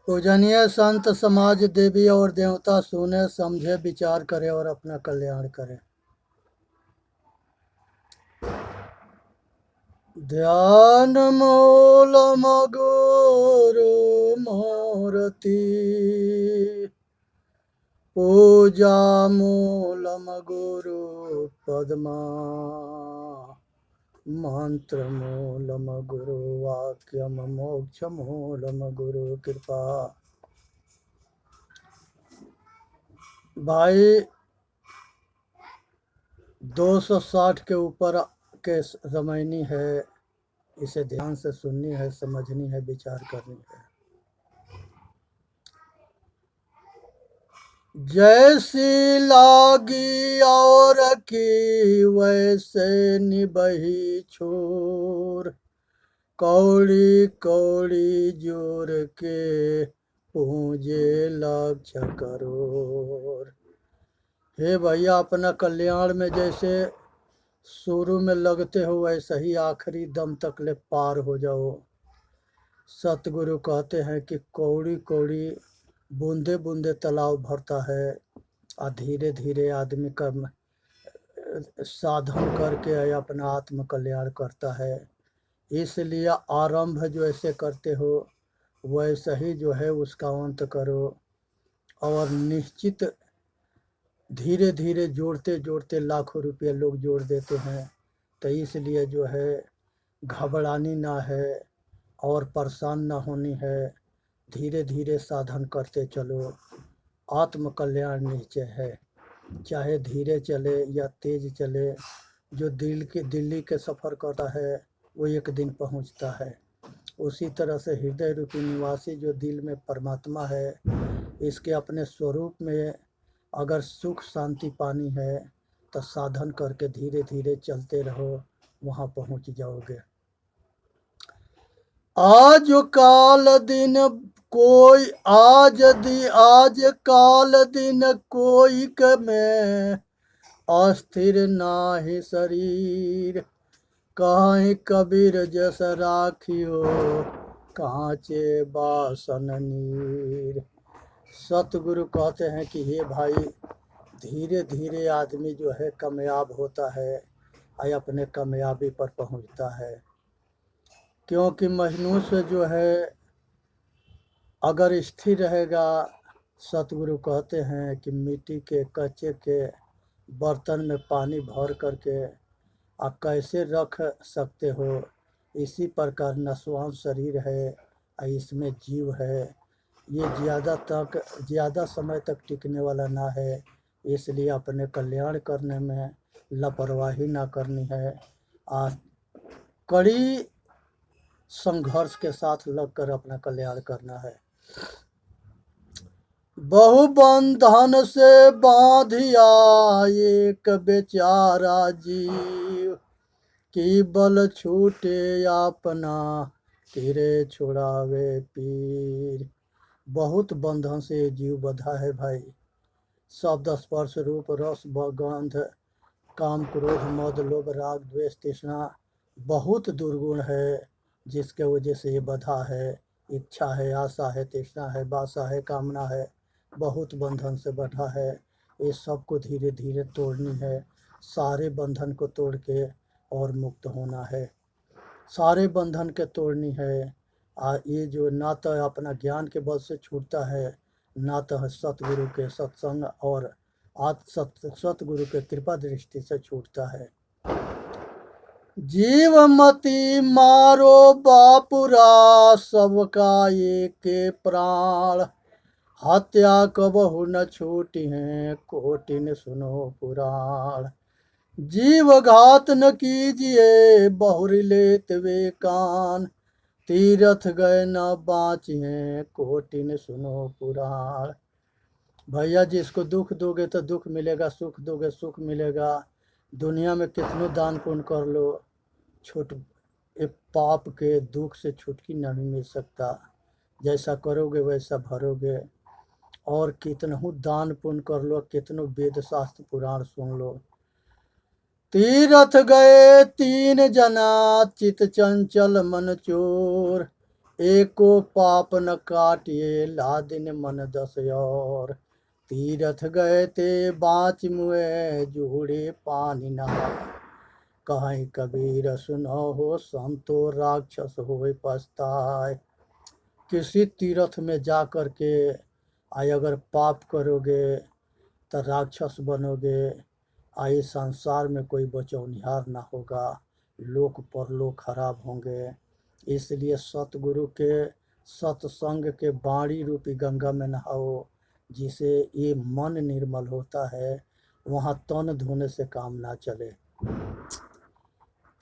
पूजनीय संत समाज देवी और देवता सुने समझे विचार करे और अपना कल्याण करे। ध्यान मूलम गुरु मूर्ति पूजा मूलम गुरु पद्मा मंत्र मूलम गुरु वाक्यम मोक्ष मूलम गुरु कृपा। भाई 260 के ऊपर के समझनी है, इसे ध्यान से सुननी है, समझनी है, विचार करनी है। जैसी लागी और की वैसे निबही छोर कौड़ी कौड़ी जोर के पूजे लक्ष्य करोर। हे भैया, अपना कल्याण में जैसे शुरू में लगते हो वैसे ही आखिरी दम तक ले पार हो जाओ। सतगुरु कहते हैं कि कौड़ी कौड़ी बूंदे बूंदे तालाब भरता है और धीरे धीरे आदमी का साधन करके अपना आत्म कल्याण करता है। इसलिए आरंभ जो ऐसे करते हो वैसे ही जो है उसका अंत करो, और निश्चित धीरे धीरे जोड़ते जोड़ते लाखों रुपये लोग जोड़ देते हैं। तो इसलिए जो है घबरानी ना है और परेशान ना होनी है। धीरे धीरे साधन करते चलो, आत्म कल्याण निश्चय है। चाहे धीरे चले या तेज चले, जो दिल्ली के सफ़र करता है वो एक दिन पहुंचता है। उसी तरह से हृदय रूपी निवासी जो दिल में परमात्मा है, इसके अपने स्वरूप में अगर सुख शांति पानी है तो साधन करके धीरे धीरे चलते रहो, वहाँ पहुँच जाओगे। आज काल दिन कोई आज काल दिन कोई में अस्थिर नाही शरीर कहीं कबीर जस राखियो कांचे बासन नीर। सतगुरु कहते हैं कि हे भाई, धीरे धीरे आदमी जो है कामयाब होता है और अपने कामयाबी पर पहुंचता है। क्योंकि मनुष्य जो है अगर स्थिर रहेगा, सतगुरु कहते हैं कि मिट्टी के कच्चे के बर्तन में पानी भर करके आप कैसे रख सकते हो, इसी प्रकार नश्वान शरीर है और इसमें जीव है। ये ज़्यादा समय तक टिकने वाला ना है। इसलिए अपने कल्याण करने में लापरवाही ना करनी है, कड़ी संघर्ष के साथ लगकर अपना कल्याण करना है। बहु बंधन से बांधिया एक बेचारा जीव की बल छूटे अपना तिरे छुड़ावे पीर। बहुत बंधन से जीव बंधा है भाई। शब्द स्पर्श रूप रस गंध काम क्रोध मद लोभ राग द्वेष तृष्णा बहुत दुर्गुण है, जिसके वजह से ये बंधा है। इच्छा है, आशा है, तृष्णा है, वासा है, कामना है, बहुत बंधन से बंधा है। ये सबको धीरे धीरे तोड़नी है। सारे बंधन को तोड़ के और मुक्त होना है। सारे बंधन के तोड़नी है। ये जो ना तो अपना ज्ञान के बल से छूटता है, ना तो सतगुरु के सत्संग और सतगुरु के कृपा दृष्टि से छूटता है। जीवमती मारो बापुरा सबका एक प्राण हत्या कबहु न छूटी है कोटिन सुनो पुराण। जीव घात न कीजिए बहुरी लेत वे कान तीरथ गए न बाँचिए कोटिन सुनो पुराण। भैया, जिसको दुख दोगे तो दुख मिलेगा, सुख दोगे सुख मिलेगा। दुनिया में कितनों दान पुण्य कर लो, पाप के दुख से छुटकी नहीं मिल सकता। जैसा करोगे वैसा भरोगे। और कितनों दान पुण्य कर लो, कितनों वेद शास्त्र पुराण सुन लो। तीरथ गए 3 जना चित चंचल मन चोर एको पाप न काटिए लादिन मन 10 और। तीरथ गए ते बाँच मुए जूड़े पानी नहा। कहीं कबीर सुनो हो संतो राक्षस होए पछताए। किसी तीर्थ में जा कर के अगर पाप करोगे तो राक्षस बनोगे। इस संसार में कोई बचौनिहार ना होगा, लोक परलोक खराब होंगे। इसलिए सतगुरु के सत्संग के बाणी रूपी गंगा में नहाओ, जिसे ये मन निर्मल होता है। वहाँ तन धोने से काम ना चले।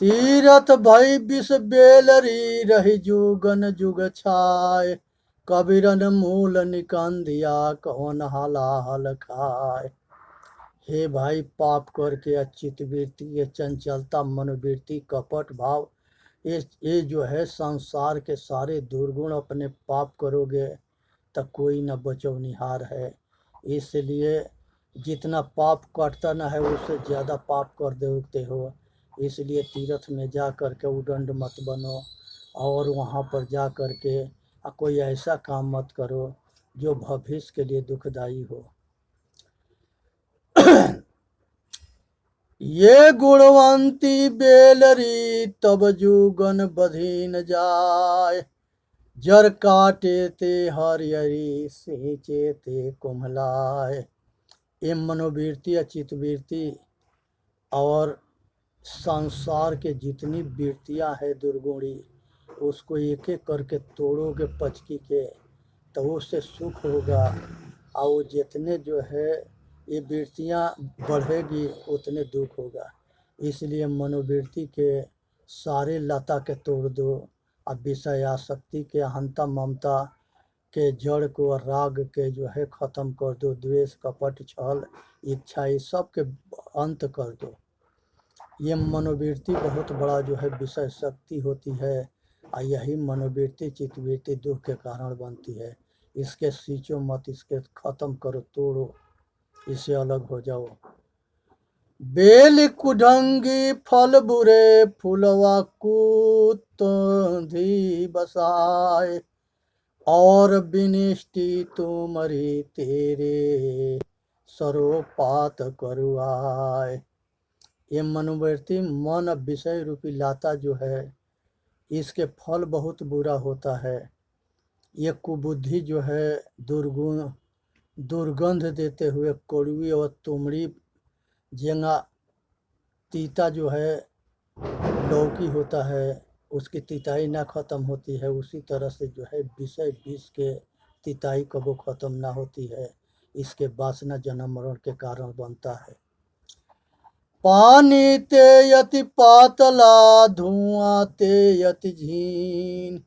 तीरथ भई विष बेलरी रही जुगन जुग छाय। कबीरन मूल निकंदिया कौन हलाहल खाए। हे भाई, पाप करके अचित वृत्ति, ये चंचलता, मनोवृत्ति, कपट भाव, ये जो है संसार के सारे दुर्गुण अपने पाप करोगे तो कोई न बचौनिहार है। इसलिए जितना पाप करता न है उससे ज़्यादा पाप कर देते हो। इसलिए तीर्थ में जा कर के उदंड मत बनो, और वहाँ पर जा कर के कोई ऐसा काम मत करो जो भविष्य के लिए दुखदाई हो। ये गुणवंती बेलरी तब जुगन बधीन जाय। जर काटे ते हरियरी सींचे ते कुम्हलाय। ये मनोवृत्ति या चित्तवृत्ति और संसार के जितनी वृत्तियां है दुर्गुणी, उसको एक एक करके तोड़ोगे पचकी के तो उससे सुख होगा। और जितने जो है ये वृत्तियां बढ़ेगी उतने दुख होगा। इसलिए मनोवृत्ति के सारे लता के तोड़ दो। अब विषय आसक्ति के, अहंता ममता के जड़ को और राग के जो है ख़त्म कर दो। द्वेष, कपट, छल, इच्छा, ये सब के अंत कर दो। ये मनोवृत्ति बहुत बड़ा जो है विषय शक्ति होती है, और यही मनोवृत्ति चित्तवृत्ति दुख के कारण बनती है। इसके सींचो मत, इसके ख़त्म करो, तोड़ो, इससे अलग हो जाओ। बेल कुढंगी फल बुरे फुलवा कुतंधी बसाए। और बिनिष्टि तुमरी तेरे सरोपात करुआए। ये मनोवृत्ति, मन विषय रूपी लाता जो है, इसके फल बहुत बुरा होता है। ये कुबुद्धि जो है दुर्गंध देते हुए कड़वी और तुमड़ी जेंगा तीता जो है लौकी होता है, उसकी तिताई ना ख़त्म होती है, उसी तरह से जो है विषय विष के तिताई कबो ख़त्म ना होती है। इसके वासना जन्म मरण के कारण बनता है। पानी ते यति पातला धुआं ते यति झीन।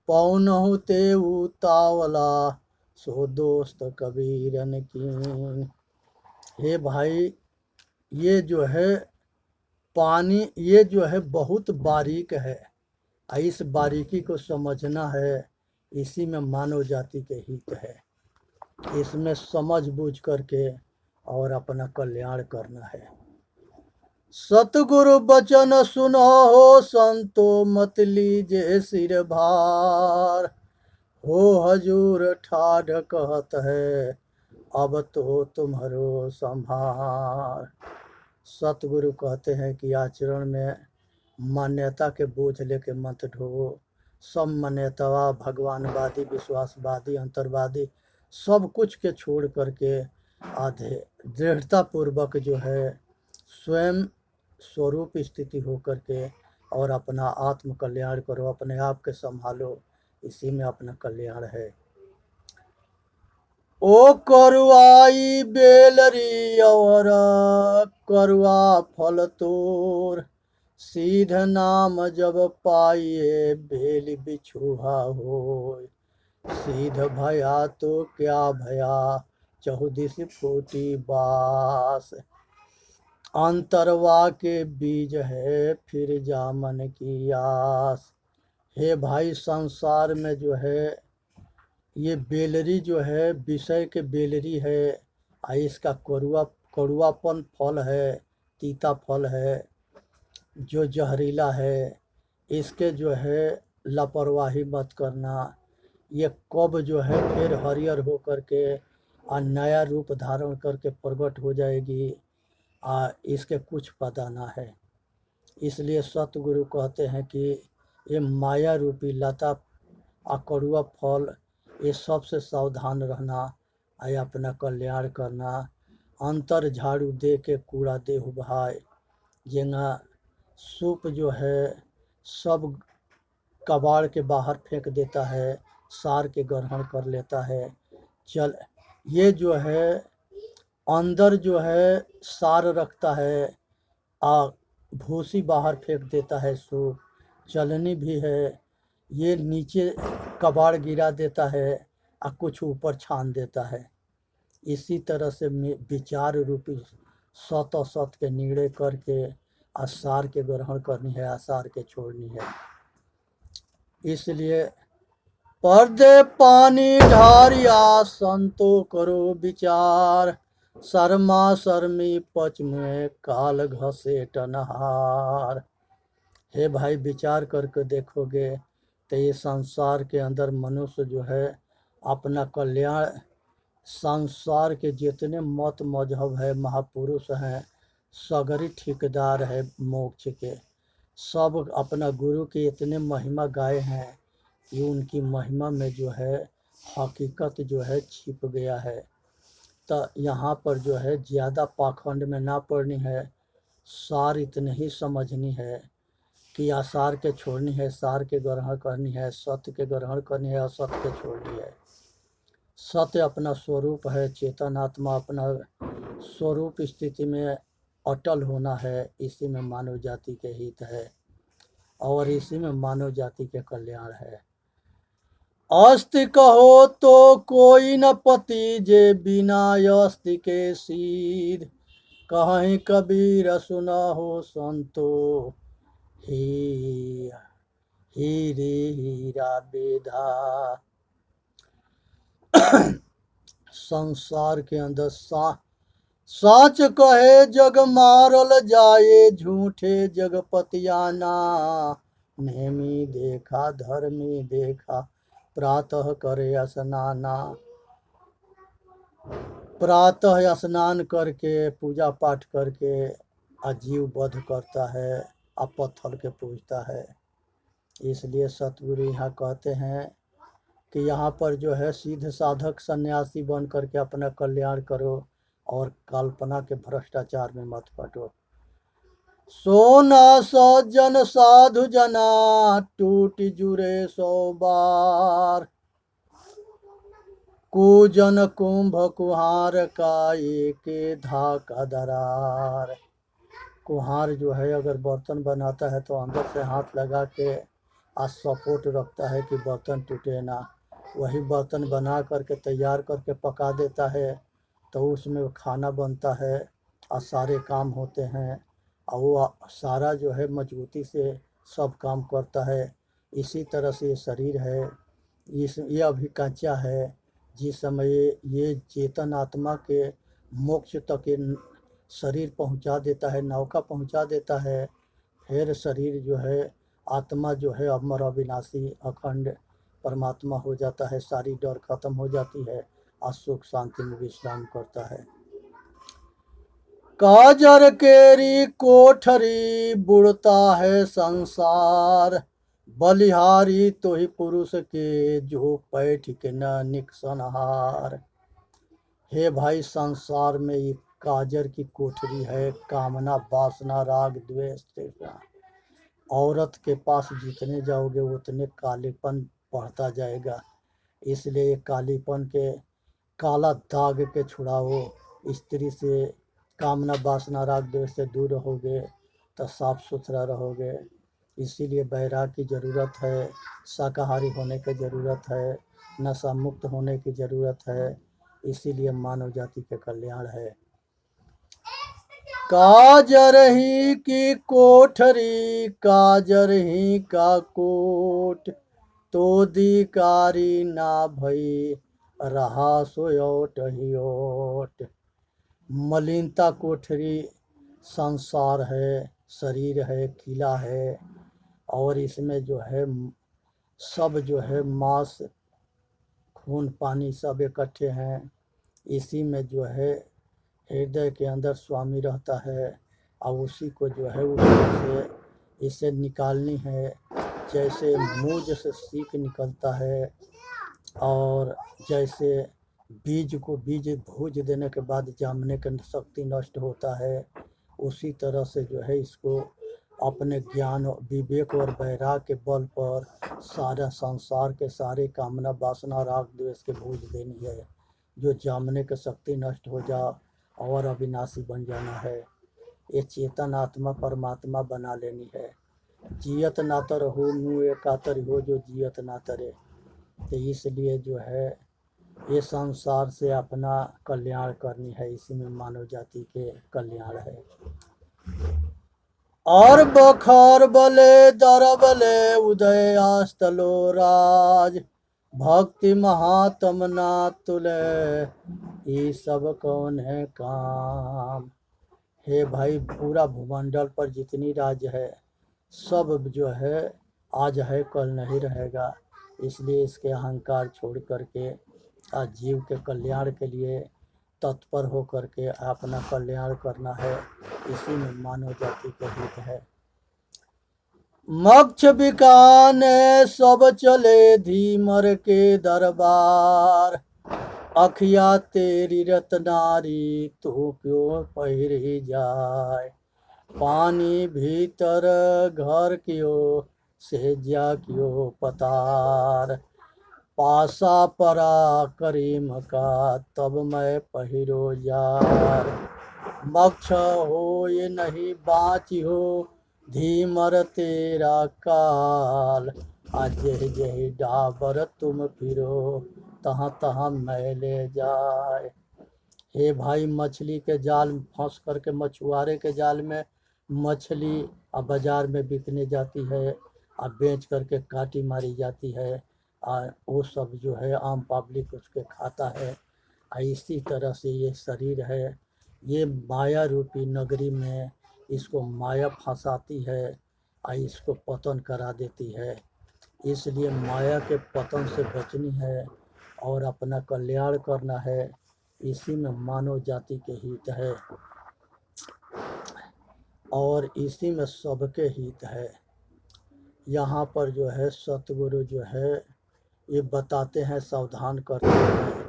पौनहु ते उतावला सो दोस्त कबीरन कीन। हे भाई, ये जो है पानी, ये जो है बहुत बारीक है। इस बारीकी को समझना है, इसी में मानव जाति के हित है। इसमें समझ बूझ करके और अपना कल्याण करना है। सतगुरु बचन सुनो हो संतो मत लीजे सिर भार। हो हजूर ठाढ़ कहत है अब तो तुम्हारो संभार। सतगुरु कहते हैं कि आचरण में मान्यता के बोझ लेके मत ढो। सब मान्यता, भगवानवादी, विश्वासवादी, अंतरवादी, सब कुछ के छोड़ करके आधे दृढ़ता पूर्वक जो है स्वयं स्वरूप स्थिति हो करके और अपना आत्म कल्याण करो, अपने आप के संभालो, इसी में अपना कल्याण है। ओ करुआई बेलरी और करुआ फल तोर। सीध नाम जब पाइए बेल बिछुहा होय। सीध भया तो क्या भया 14 फूटी बास। अंतरवा के बीज है फिर जामन की आस। हे भाई, संसार में जो है ये बेलरी जो है विषय के बेलरी है, इसका कड़ुआपन फल है, तीता फल है जो जहरीला है। इसके जो है लापरवाही मत करना। ये कब जो है फिर हरियर हो करके नया रूप धारण करके प्रकट हो जाएगी, इसके कुछ पता ना है। इसलिए सतगुरु कहते हैं कि ये माया रूपी लता कड़ुआ फल, ये सबसे सावधान रहना, आय अपना कल्याण करना। अंतर झाड़ू दे के कूड़ा देह भाई, जेंगा सूप जो है सब कबाड़ के बाहर फेंक देता है, सार के ग्रहण कर लेता है। चल ये जो है अंदर जो है सार रखता है, भूसी बाहर फेंक देता है सूप, चलनी भी है, ये नीचे कबाड़ गिरा देता है कुछ ऊपर छान देता है। इसी तरह से विचार रूपी सत असत के निर्णय करके आसार के ग्रहण करनी है, आसार के छोड़नी है। इसलिए पर्दे पानी ढारिया संतो करो विचार, शर्मा शर्मी पच में काल घसे टनहार। हे भाई विचार करके देखोगे तो ये संसार के अंदर मनुष्य जो है अपना कल्याण, संसार के जितने मत मजहब है, महापुरुष हैं, सगरी ठेकेदार है मोक्ष के, सब अपना गुरु की इतने महिमा गाए हैं कि उनकी महिमा में जो है हकीकत जो है छिप गया है। तो यहाँ पर जो है ज़्यादा पाखंड में ना पड़नी है, सार इतनी ही समझनी है कि आसार के छोड़नी है, सार के ग्रहण करनी है, सत्य के ग्रहण करनी है, असत्य के छोड़नी है। सत्य अपना स्वरूप है, चेतन आत्मा अपना स्वरूप स्थिति में अटल होना है। इसी में मानव जाति के हित है और इसी में मानव जाति के कल्याण है। अस्ति कहो तो कोई न पति, जे बिना अस्ति के सीध, कहीं कबीर सुना हो संतो, ही हीरे हीरा बेधा। संसार के अंदर साच कहे जग मारल जाए, झूठे जगपतियाना, नेमी देखा धर्मी देखा, प्रातः करे स्नाना। प्रातः स्नान करके पूजा पाठ करके जीव वध करता है, पत्थर के पूजता है। इसलिए सतगुरु यहाँ कहते हैं कि यहाँ पर जो है सीधे साधक सन्यासी बन करके अपना कल्याण करो और कल्पना के भ्रष्टाचार में मत पटो। सोना सज्जन साधु जना, टूट जुरे 100 बार, कूजन कुंभ कुहार का एक धाका दरार। कुहार जो है अगर बर्तन बनाता है तो अंदर से हाथ लगा के सपोर्ट रखता है कि बर्तन टूटे ना। वही बर्तन बना करके तैयार करके पका देता है तो उसमें खाना बनता है और सारे काम होते हैं और वो सारा जो है मजबूती से सब काम करता है। इसी तरह से ये शरीर है, ये अभी कच्चा है। जिस समय ये चेतन आत्मा के मोक्ष तक ये शरीर पहुंचा देता है, नौका पहुंचा देता है, फिर शरीर जो है आत्मा जो है अमर अविनाशी अखंड परमात्मा हो जाता है, सारी डर खत्म हो जाती है और सुख शांति में विश्राम करता है। काजर केरी कोठरी बुड़ता है संसार, बलिहारी तो ही पुरुष के जो पैठ के न निकसनहार। हे भाई संसार में ये काजर की कोठरी है, कामना वासना राग द्वेष तृष्णा। औरत के पास जितने जाओगे उतने कालेपन बढ़ता जाएगा। इसलिए कालीपन के काला दाग के छुड़ाओ, स्त्री से कामना वासना राग द्वेष से दूर रहोगे तो साफ सुथरा रहोगे। इसीलिए बैराग की ज़रूरत है, शाकाहारी होने की ज़रूरत है, नशा मुक्त होने की ज़रूरत है। इसीलिए मानव जाति के कल्याण है। काजर ही की कोठरी, काजर ही का कोट, तो दिकारी ना भई रहा सोयोट ही ओट। मलिनता कोठरी संसार है, शरीर है, किला है और इसमें जो है सब जो है मांस खून पानी सब इकट्ठे हैं। इसी में जो है हृदय के अंदर स्वामी रहता है और उसी को जो है उसमें से इसे निकालनी है। जैसे मूंज से सीख निकलता है और जैसे बीज को बीज भूज देने के बाद जामने की शक्ति नष्ट होता है, उसी तरह से जो है इसको अपने ज्ञान विवेक और वैराग के बल पर सारा संसार के सारे कामना वासना राग द्वेष के भूज देनी है। जो जामने की शक्ति नष्ट हो जा और अविनाशी बन जाना है। ये चेतन आत्मा परमात्मा बना लेनी है। जियत ना तर हो मुँह एकातर हो जो जियत ना तरे। तो इसलिए जो है ये संसार से अपना कल्याण करनी है, इसी में मानव जाति के कल्याण है। और बखर बले दर बले उदय आस्तलो राज भक्ति महात्म ना तुले ये सब कौन है काम। हे भाई, पूरा भूमंडल पर जितनी राज्य है सब जो है आज है कल नहीं रहेगा। इसलिए इसके अहंकार छोड़ करके आज जीव के कल्याण के लिए तत्पर हो करके अपना कल्याण करना है। इसी में मानव जाति का हित है। मक्ष बिकाने सब चले धीमर के दरबार अखिया तेरी रतनारी तू क्यों पहिरी जाए। पानी भीतर घर क्यों सेजा क्यों पतार पासा परा करीम का तब मैं पहिरो जार। मक्ष हो ये नहीं बाँची हो धीमर तेरा काल अजह जह डाबर तुम फिरो तहाँ तहाँ मैं ले जाए। हे भाई, मछली के जाल फंस करके मछुआरे के जाल में मछली अब बाजार में बिकने जाती है, अब बेच करके काटी मारी जाती है और वो सब जो है आम पब्लिक उसके खाता है। इसी तरह से ये शरीर है, ये माया रूपी नगरी में इसको माया फंसाती है और इसको पतन करा देती है। इसलिए माया के पतन से बचनी है और अपना कल्याण करना है। इसी में मानव जाति के हित है और इसी में सबके हित है। यहाँ पर जो है सतगुरु जो है ये बताते हैं, सावधान करते हैं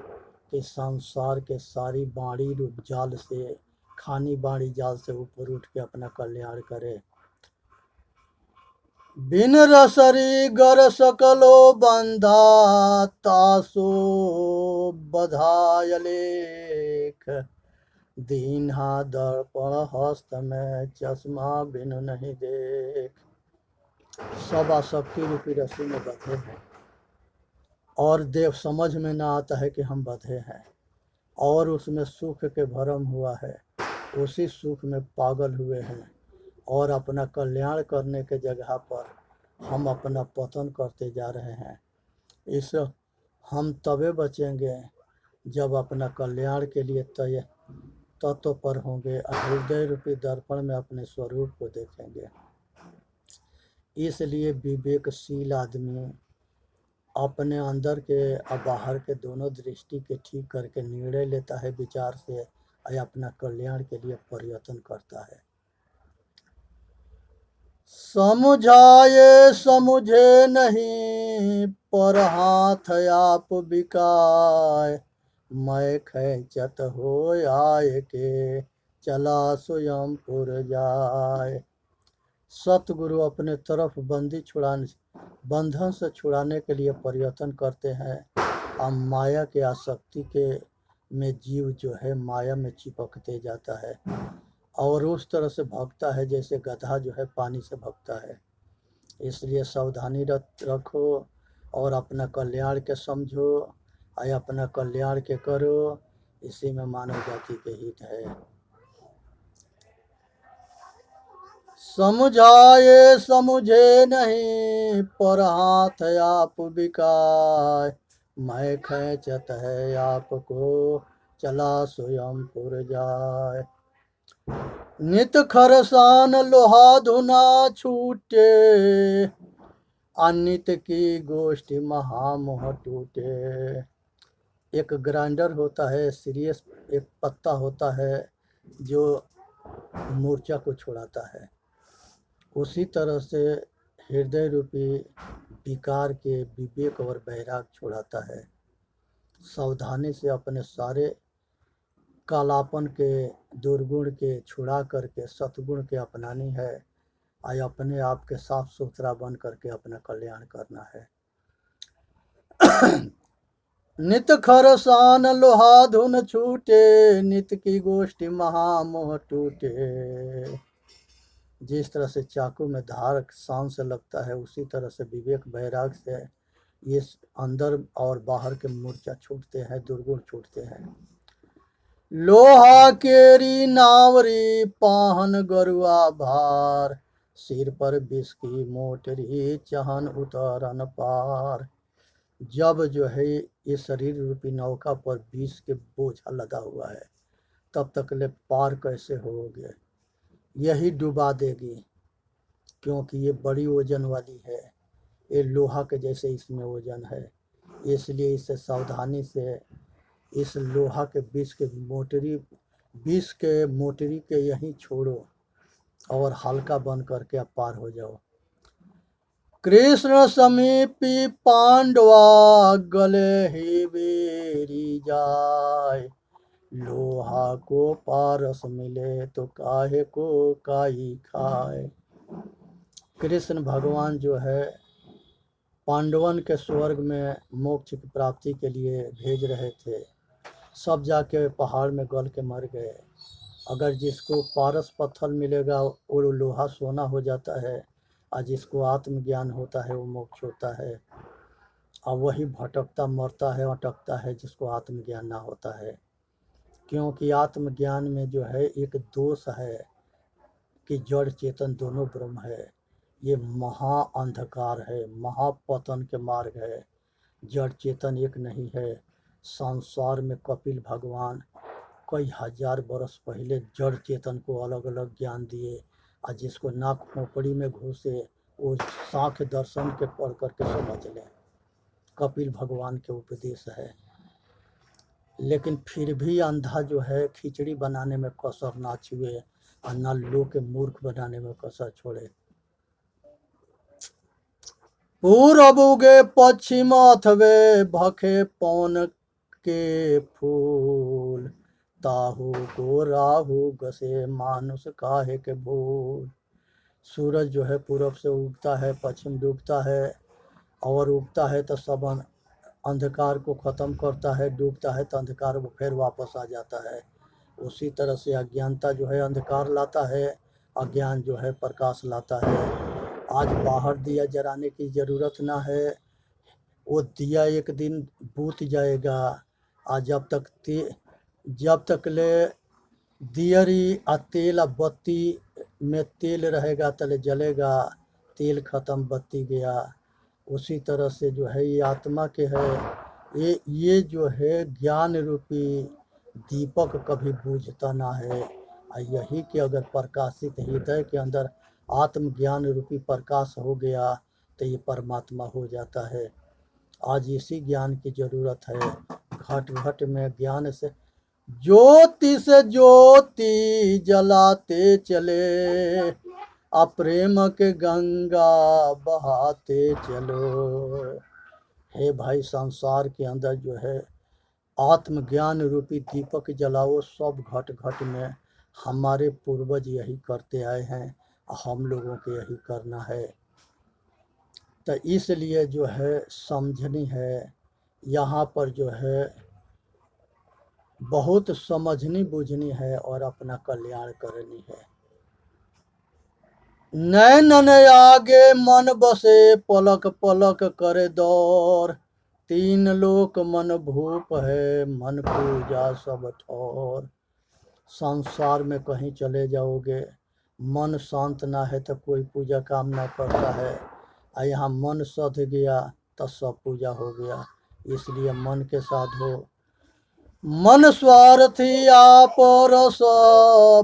कि संसार के सारी बाड़ी रूप जाल से, खानी बाड़ी जाल से ऊपर उठ के अपना कल्याण करे। बिन रसरी गर सकलो बंधा तासो बधाय लेख दीन्हा दर्पण हस्त में चश्मा बिन नहीं देख। सब आसक्ति रूपी रस्सी में बंधे हैं और देव समझ में ना आता है कि हम बंधे हैं और उसमें सुख के भरम हुआ है, उसी सुख में पागल हुए हैं और अपना कल्याण करने के जगह पर हम अपना पतन करते जा रहे हैं। इस हम तबे बचेंगे जब अपना कल्याण के लिए तत्व पर होंगे, हृदय रूपी दर्पण में अपने स्वरूप को देखेंगे। इसलिए विवेकशील आदमी अपने अंदर के और बाहर के दोनों दृष्टि के ठीक करके निर्णय लेता है, विचार से और अपना कल्याण के लिए प्रयत्न करता है। समझाए समझे नहीं पर हाथ आप बिकाए मैं खैचत हो आए के चला स्वयं पुर जाए। सतगुरु अपने तरफ बंधन से छुड़ाने के लिए प्रयत्न करते हैं और माया के आसक्ति के में जीव जो है माया में चिपकते जाता है और उस तरह से भगता है जैसे गधा जो है पानी से भगता है। इसलिए सावधानी रखो और अपना कल्याण के समझो और अपना कल्याण के करो। इसी में मानव जाति के हित है। समझाए समझे नहीं पर हाथ आप बिकाए मैं खैचत है आपको चला स्वयं पुर जाए। नित खरसान लोहा धुना छूटे अनित की गोष्ठी महामोह टूटे। एक ग्राइंडर होता है सीरियस, एक पत्ता होता है जो मूर्छा को छुड़ाता है। उसी तरह से हृदय रूपी विकार के विवेक और वैराग छुड़ाता है। सावधानी से अपने सारे कालापन के, दुर्गुण के छुड़ा करके सतगुण के अपनानी है और अपने आप के साफ सुथरा बन करके अपना कल्याण करना है। नित खरसान लोहा धुन छूटे, नित की गोष्ठी महामोह टूटे। जिस तरह से चाकू में धार शान से लगता है, उसी तरह से विवेक वैराग से ये अंदर और बाहर के मूर्छा छूटते हैं, दुर्गुण छूटते हैं। लोहा केरी नावरी पाहन गरुआ भार, सिर पर विष की मोटरी चहन उतरन पार। जब जो है ये शरीर रूपी नौका पर विष के बोझा लदा हुआ है, तब तक ले पार कैसे होगे? यही डुबा देगी, क्योंकि ये बड़ी वजन वाली है, ये लोहा के जैसे इसमें वजन है। इसलिए इसे सावधानी से इस लोहा के विष के मोटरी के यहीं छोड़ो और हल्का बन करके आप पार हो जाओ। कृष्ण समीपी पांडवा गले ही बेरी जाए, लोहा को पारस मिले तो काहे को काई खाए। कृष्ण भगवान जो है पांडवन के स्वर्ग में मोक्ष की प्राप्ति के लिए भेज रहे थे, सब जाके पहाड़ में गल के मर गए। अगर जिसको पारस पत्थर मिलेगा वो लोहा सोना हो जाता है, और जिसको आत्मज्ञान होता है वो मोक्ष होता है। और वही भटकता मरता है, अटकता है जिसको आत्मज्ञान ना होता है। क्योंकि आत्मज्ञान में जो है एक दोष है कि जड़ चेतन दोनों ब्रह्म है। ये महा अंधकार है, महापतन के मार्ग है। जड़ चेतन एक नहीं है। संसार में कपिल भगवान कई हजार बरस पहले जड़ चेतन को अलग अलग ज्ञान दिए, और जिसको नाक खोपड़ी में घुसे वो सांख्य दर्शन के पढ़ करके समझ लें। कपिल भगवान के उपदेश है। लेकिन फिर भी अंधा जो है खिचड़ी बनाने में कसर ना छुए और न लोग के मूर्ख बनाने में कसर छोड़े। पूरब उगे पश्चिम अथवे भखे पौन के फूल, ताहू को राहु गसे मानुष काहे के भूल। सूरज जो है पूरब से उगता है, पश्चिम डूबता है, और उगता है तो सब अंधकार को ख़त्म करता है, डूबता है तो अंधकार वो फिर वापस आ जाता है। उसी तरह से अज्ञानता जो है अंधकार लाता है, अज्ञान जो है प्रकाश लाता है। आज बाहर दिया जलाने की ज़रूरत ना है, वो दिया एक दिन बुझ जाएगा। आज जब तक ले दियरी आ तेल आ बत्ती में तेल रहेगा तले जलेगा, तेल ख़त्म बत्ती गया। उसी तरह से जो है ये आत्मा के है, ये जो है ज्ञान रूपी दीपक कभी बुझता ना है। यही कि अगर प्रकाशित हृदय के अंदर आत्मज्ञान रूपी प्रकाश हो गया तो ये परमात्मा हो जाता है। आज इसी ज्ञान की ज़रूरत है। घट घट में ज्ञान से ज्योति से ज्योति जलाते चले, प्रेम के गंगा बहाते चलो। हे भाई, संसार के अंदर जो है आत्मज्ञान रूपी दीपक जलाओ। सब घट घट में हमारे पूर्वज यही करते आए हैं, हम लोगों को यही करना है। तो इसलिए जो है समझनी है, यहाँ पर जो है बहुत समझनी बुझनी है और अपना कल्याण करनी है। नैनन आगे मन बसे पलक पलक करे दौर, तीन लोक मन भूप है मन पूजा सब ठौर। संसार में कहीं चले जाओगे, मन शांत ना है तो कोई पूजा काम ना करता है, और यहाँ मन सध गया तो सब पूजा हो गया। इसलिए मन के साथ हो। मन स्वार्थी आप रस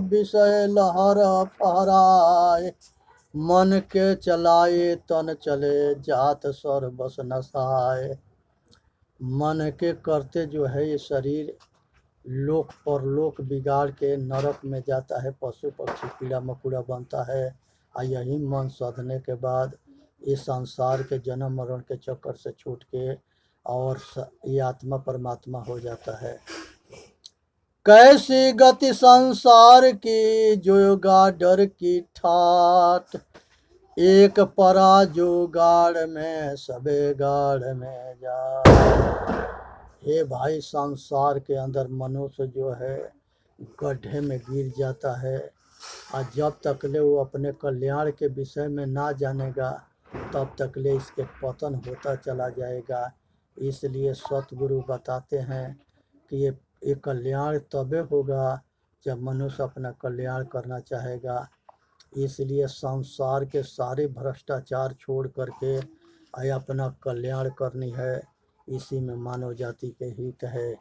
विषय लहर फहराए, मन के चलाए तन चले जात स्वर बस नसाए। मन के करते जो है ये शरीर लोक परलोक बिगाड़ के नरक में जाता है, पशु पक्षी कीड़ा मकोड़ा बनता है। और यही मन सधने के बाद इस संसार के जन्म मरण के चक्कर से छूट के और ये आत्मा परमात्मा हो जाता है। कैसी गति संसार की जोगा डर की ठाट, एक परा जो गाड़ में सबे गाड़ में जा। हे भाई, संसार के अंदर मनुष्य जो है गड्ढे में गिर जाता है, और जब तक ले वो अपने कल्याण के विषय में ना जानेगा तब तक ले इसके पतन होता चला जाएगा। इसलिए सतगुरु बताते हैं कि ये कल्याण तबे होगा जब मनुष्य अपना कल्याण करना चाहेगा। इसलिए संसार के सारे भ्रष्टाचार छोड़ करके अपना कल्याण करनी है। इसी में मानव जाति के हित है।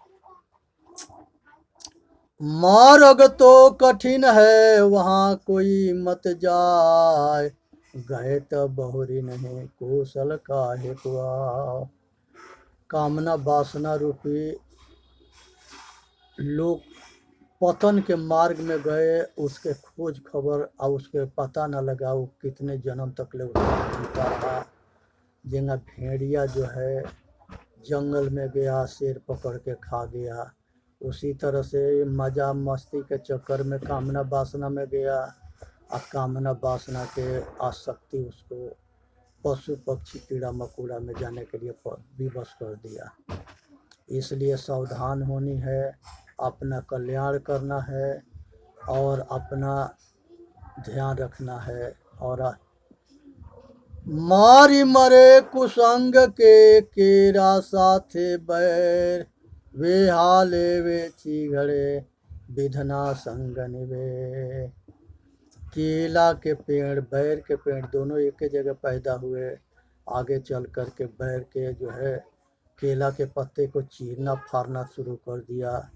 मार्ग तो कठिन है वहाँ कोई मत जाए, गए तो बहुरी नहीं कौशल काहे कुआ। कामना वासना रूपी लोग पतन के मार्ग में गए, उसके खोज खबर और उसके पता न लगा वो कितने जन्म तक ले उसका जीता रहा। जिंगा भेड़िया जो है जंगल में गया, शेर पकड़ के खा गया, उसी तरह से मजा मस्ती के चक्कर में कामना वासना में गया, और कामना वासना के आसक्ति उसको पशु पक्षी कीड़ा मकोड़ा में जाने के लिए विवश कर दिया। इसलिए सावधान होनी है, अपना कल्याण करना है और अपना ध्यान रखना है। और मारी मरे कुसंग के केरा साथे बैर, वे हाले वे चिघड़े विधना संग निवे। केला के पेड़ बैर के पेड़ दोनों एक ही जगह पैदा हुए, आगे चल कर के बैर के जो है केला के पत्ते को चीरना फाड़ना शुरू कर दिया।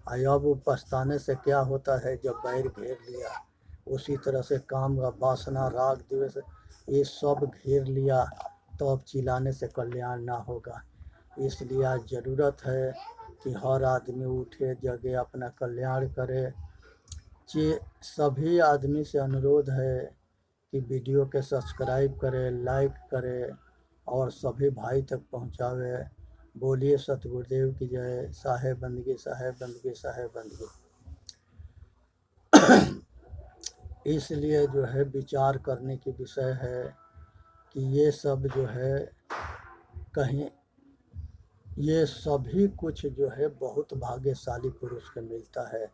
अब वो पछताने से क्या होता है जब बैर घेर लिया। उसी तरह से काम का वासना राग द्वेष ये सब घेर लिया, तो अब चिल्लाने से कल्याण ना होगा। इसलिए आज ज़रूरत है कि हर आदमी उठे जगे अपना कल्याण करे। सभी आदमी से अनुरोध है कि वीडियो के सब्सक्राइब करे, लाइक करे और सभी भाई तक पहुंचावे। बोलिए सतगुरुदेव की जय। साहेब बंदगी साहेब बंदगी साहेब बंदगी। इसलिए जो है विचार करने की विषय है कि ये सब जो है कहीं ये सभी कुछ जो है बहुत भाग्यशाली पुरुष को मिलता है।